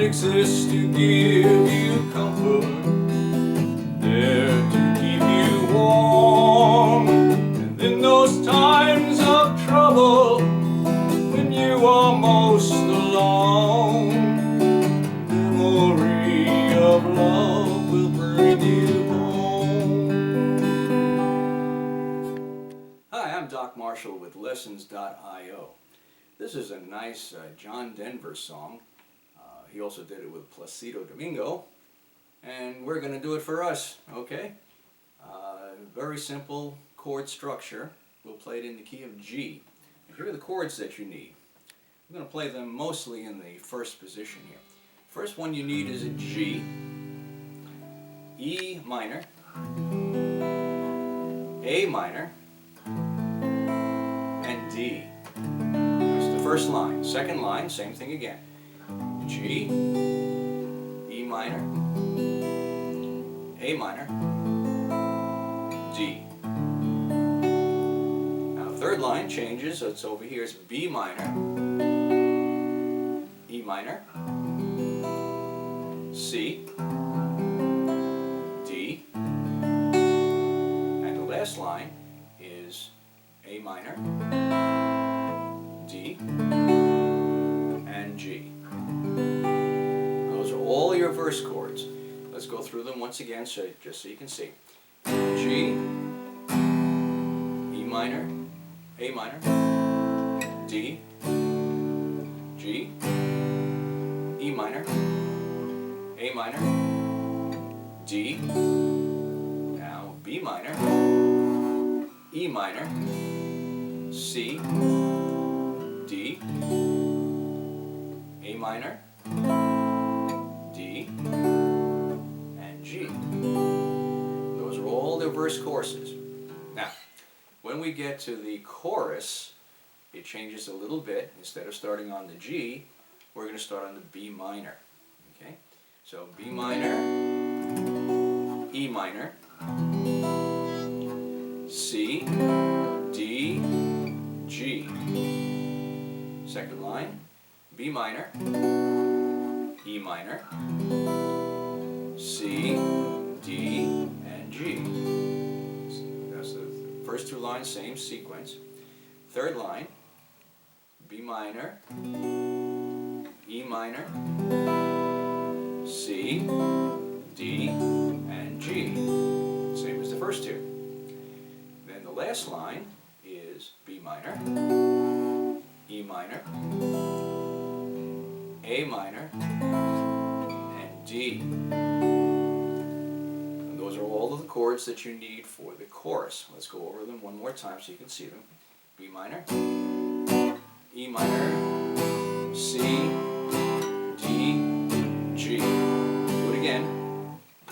exists to give you comfort, there to keep you warm. And in those times of trouble, when you are most alone, memory of love will bring you home. Hi, I'm Doc Marshall with Lessons.io. This is a nice John Denver song. He also did it with Placido Domingo, and we're going to do it for us, okay? Very simple chord structure. We'll play it in the key of G. And here are the chords that you need. I'm going to play them mostly in the first position here. First one you need is a G, E minor, A minor, and D. That's the first line. Second line, same thing again. G, E minor, A minor, D. Now third line changes, so it's over here, it's B minor, E minor, C, D, and the last line is A minor, D, and G. Those are all your verse chords. Let's go through them once again, just so you can see. G, E minor, A minor, D, G, E minor, A minor, D, now B minor, E minor, C, D, A minor, D, and G. Those are all the verse courses. Now, when we get to the chorus, it changes a little bit. Instead of starting on the G, we're going to start on the B minor. Okay? So B minor, E minor, C, D, G. Second line, B minor, E minor, C, D, and G. That's the first two lines, same sequence. Third line, B minor, E minor, C, D, and G. Same as the first two. Then the last line is B minor, E minor, A minor, and D. And those are all of the chords that you need for the chorus. Let's go over them one more time so you can see them. B minor, E minor, C, D, G. Do it again.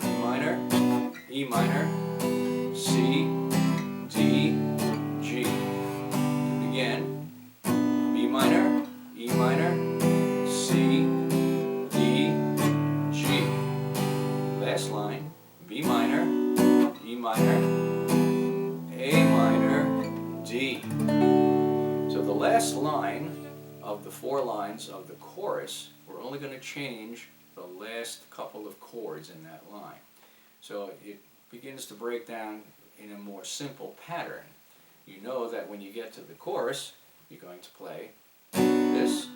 B minor, E minor, C, D, G. Do it again. B minor, E minor, C, D, G. Last line, B minor, E minor, A minor, D. So the last line of the four lines of the chorus, we're only going to change the last couple of chords in that line. So it begins to break down in a more simple pattern. You know that when you get to the chorus, you're going to play this,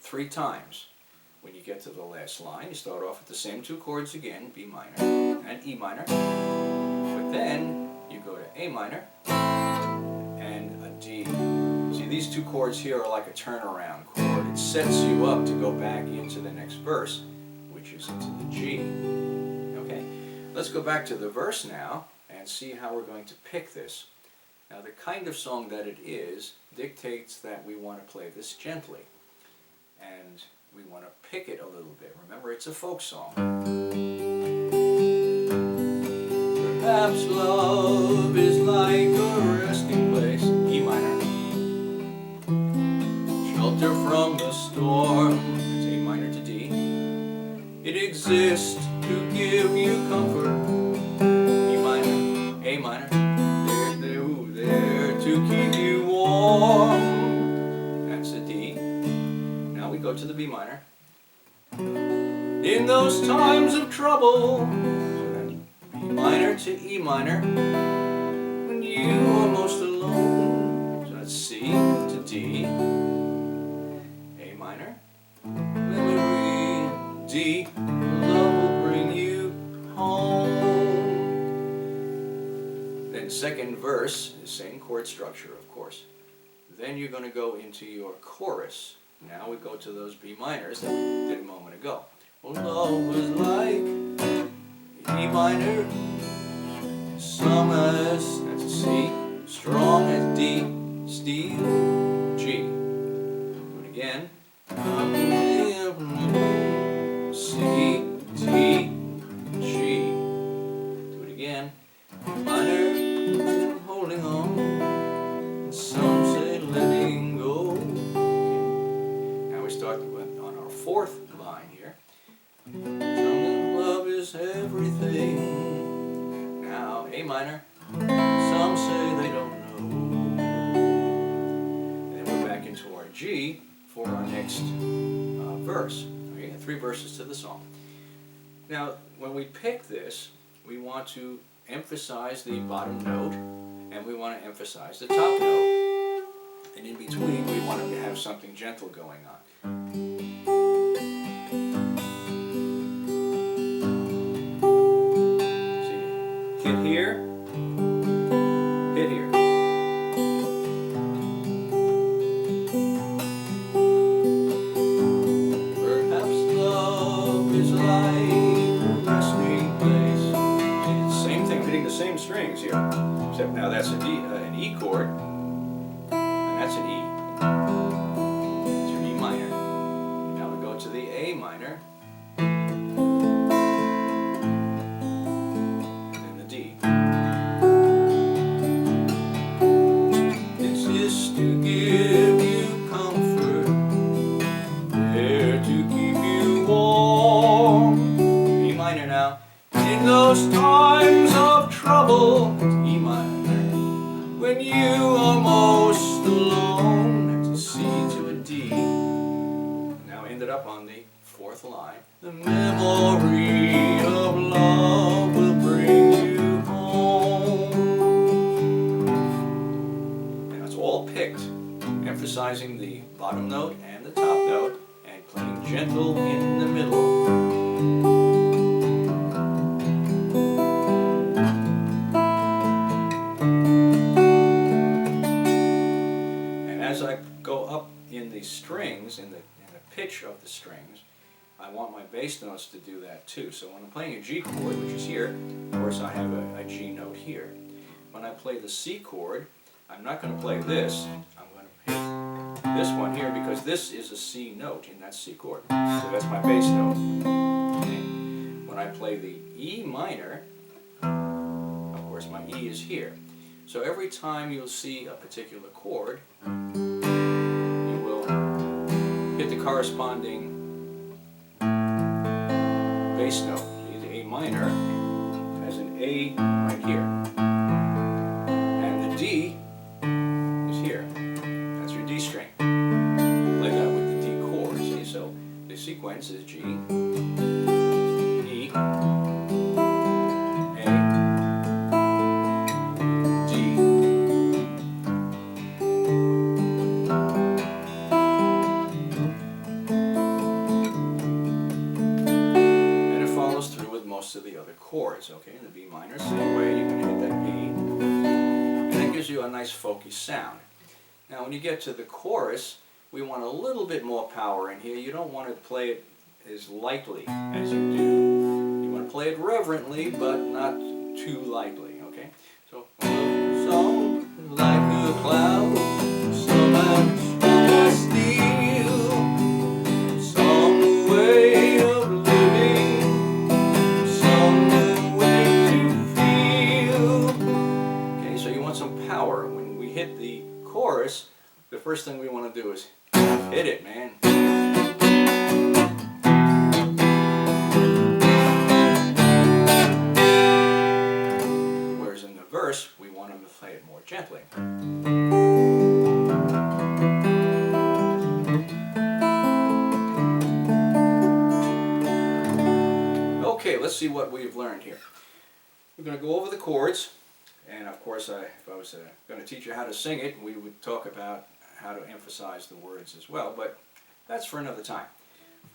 three times. When you get to the last line, you start off with the same two chords again, B minor and E minor, but then you go to A minor and a D. See, these two chords here are like a turnaround chord. It sets you up to go back into the next verse, which is into the G. Okay, let's go back to the verse now and see how we're going to pick this. Now, the kind of song that it is dictates that we want to play this gently, and we want to pick it a little bit. Remember, it's a folk song. Perhaps love is like a resting place, E minor. Shelter from the storm, it's A minor to D. It exists to give you comfort, E minor, A minor. There to keep you warm. That's a D. Now we go to the B minor. In those times of trouble, so then B minor to E minor, when you are most alone. So that's C to D, A minor, memory, D, love will bring you home. Then second verse, the same chord structure, of course. Then you're going to go into your chorus. Now we go to those B minors that we did a moment ago. Well, love was like E minor, some as, that's a C, strong as D, steel, G. Do it again. C, D, G. Do it again. Minor, holding on. Some say letting go. Okay. Now we start on our fourth line here. Some love is everything. Now A minor. Some say they don't know. And then we're back into our G for our next verse. Okay, 3 verses to the song. Now, when we pick this, we want to emphasize the bottom note, and we want to emphasize the top note. And in between, we want to have something gentle going on. See, hit here, hit here. Perhaps love is like a resting place. See, it's the same thing, hitting the same strings here. Except now that's an E chord, and that's an E. It's your E minor. Now we go to the A minor, and then the D. This is to give you comfort, there to keep you warm. E minor now. In those times of trouble, E minor. When you are most alone, that's a C to a D. Now ended up on the fourth line. The memory of love will bring you home. Now it's all picked, emphasizing the bottom note and the top note, and playing gentle in the middle. As I go up in the strings, in the pitch of the strings, I want my bass notes to do that too. So when I'm playing a G chord, which is here, of course I have a G note here. When I play the C chord, I'm not going to play this. I'm going to hit this one here because this is a C note in that C chord. So that's my bass note. Okay. When I play the E minor, of course my E is here. So every time you'll see a particular chord, you will hit the corresponding bass note. See, the A minor has an A right here. And the D is here. That's your D string. Play that with the D chord. See, so the sequence is G, E, of the other chords. Okay, in the B minor, same way, you can hit that B, and it gives you a nice folky sound. Now when you get to the chorus, we want a little bit more power in here. You don't want to play it as lightly as you do. You want to play it reverently, but not too lightly, okay? So, song like a cloud, some as strong as steel, some way of living, power. When we hit the chorus, the first thing we want to do is hit it, man. Whereas in the verse, we want them to play it more gently. let's see what we've learned here. We're going to go over the chords, and of course if I was going to teach you how to sing it, we would talk about how to emphasize the words as well, but that's for another time.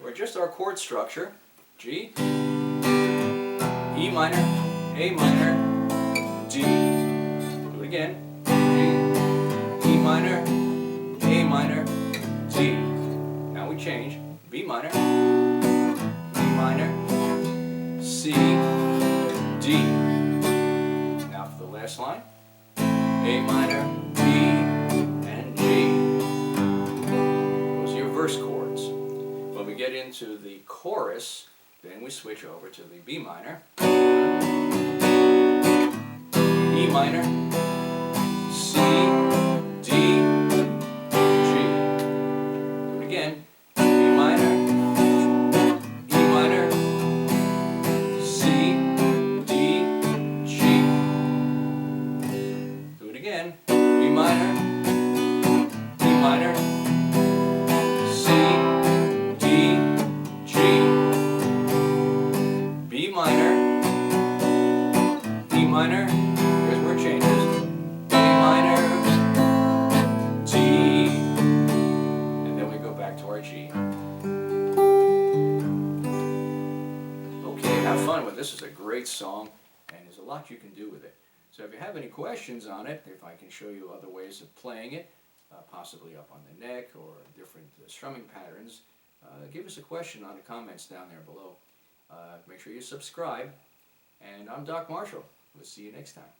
Or just our chord structure: G, E minor, A minor, D. Do it again. G, E minor, A minor, D. Now we change. B minor, E minor, C, D. Now for the last line: A minor, B, and G. Those are your verse chords. When we get into the chorus, then we switch over to the B minor, E minor, C, D, G. Do it again. B minor, E minor, C, D, G. Do it again. B minor, E minor, C, D, G. B minor, E minor, here's where it changes, A minor, D, and then we go back to our G. Okay, have fun with this. This is a great song, and there's a lot you can do with it. So if you have any questions on it, if I can show you other ways of playing it, possibly up on the neck or different strumming patterns, give us a question on the comments down there below. Make sure you subscribe, and I'm Doc Marshall. We'll see you next time.